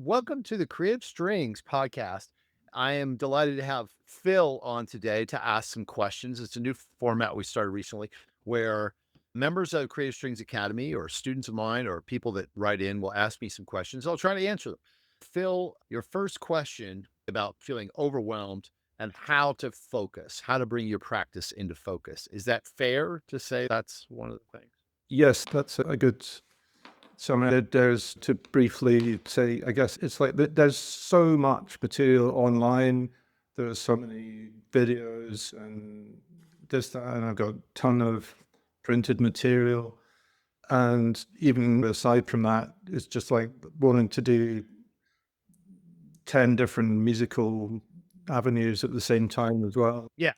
Welcome to the Creative Strings podcast. I am delighted to have Phil on today to ask some questions. It's a new format we started recently where members of Creative Strings Academy or students of mine or people that write in will ask me some questions. I'll try to answer them. Phil, your first question about feeling overwhelmed and how to focus, how to bring your practice into focus. Is that fair to say that's one of the things? Yes, that's a good summary. There's to briefly say, I guess it's like there's so much material online. There's so many videos and this, that, and I've got a ton of printed material. And even aside from that, it's just like wanting to do 10 different musical avenues at the same time as well. Yeah.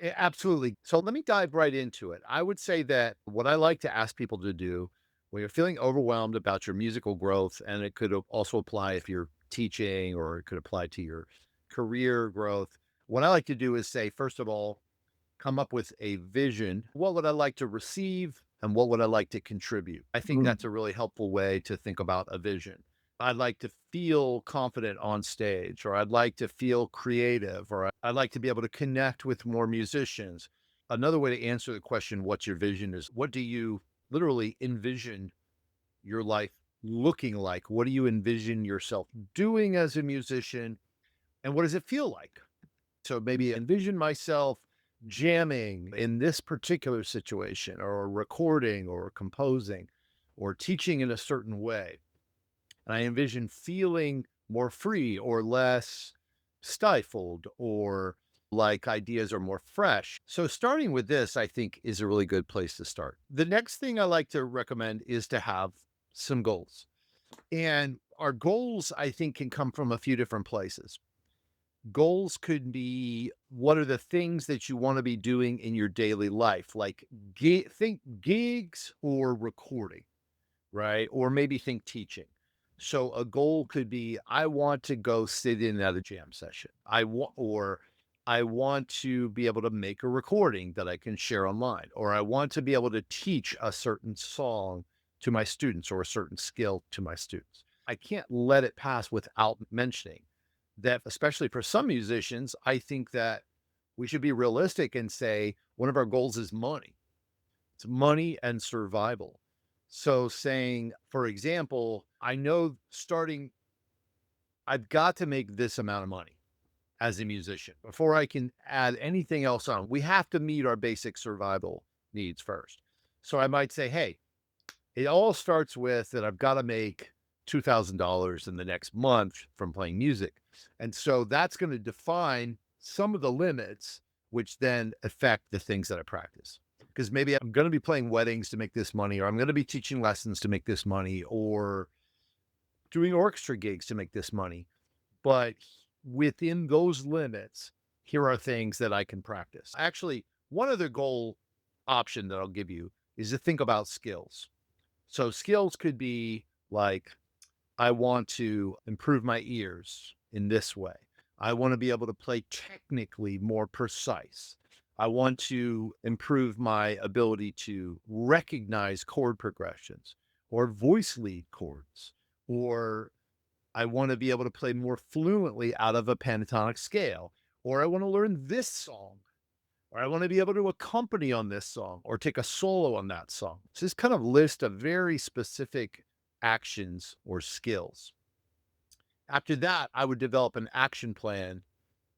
Absolutely. So let me dive right into it. I would say that what I like to ask people to do when you're feeling overwhelmed about your musical growth, and it could also apply if you're teaching or it could apply to your career growth. What I like to do is say, first of all, come up with a vision. What would I like to receive and what would I like to contribute? I think Mm. that's a really helpful way to think about a vision. I'd like to feel confident on stage, or I'd like to feel creative, or I'd like to be able to connect with more musicians. Another way to answer the question, what's your vision, is what do you literally envision your life looking like? What do you envision yourself doing as a musician? And what does it feel like? So maybe envision myself jamming in this particular situation, or recording, or composing, or teaching in a certain way. And I envision feeling more free or less stifled, or like ideas are more fresh. So starting with this, I think, is a really good place to start. The next thing I like to recommend is to have some goals. And our goals, I think, can come from a few different places. Goals could be, what are the things that you want to be doing in your daily life? Like think gigs or recording, right? Or maybe think teaching. So a goal could be, I want to go sit in at a jam session. I want to be able to make a recording that I can share online, or I want to be able to teach a certain song to my students or a certain skill to my students. I can't let it pass without mentioning that, especially for some musicians, I think that we should be realistic and say one of our goals is money. It's money and survival. So saying, for example, I know starting, I've got to make this amount of money as a musician before I can add anything else on. We have to meet our basic survival needs first. So I might say, hey, it all starts with that I've got to make $2,000 in the next month from playing music. And so that's going to define some of the limits, which then affect the things that I practice. Because maybe I'm going to be playing weddings to make this money, or I'm going to be teaching lessons to make this money, or doing orchestra gigs to make this money. But within those limits, here are things that I can practice. Actually, one other goal option that I'll give you is to think about skills. So skills could be like, I want to improve my ears in this way. I want to be able to play technically more precise. I want to improve my ability to recognize chord progressions or voice lead chords, or I want to be able to play more fluently out of a pentatonic scale, or I want to learn this song, or I want to be able to accompany on this song or take a solo on that song. So this kind of list of very specific actions or skills. After that, I would develop an action plan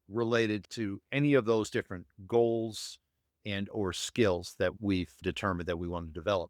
related to any of those different goals and or skills that we've determined that we want to develop.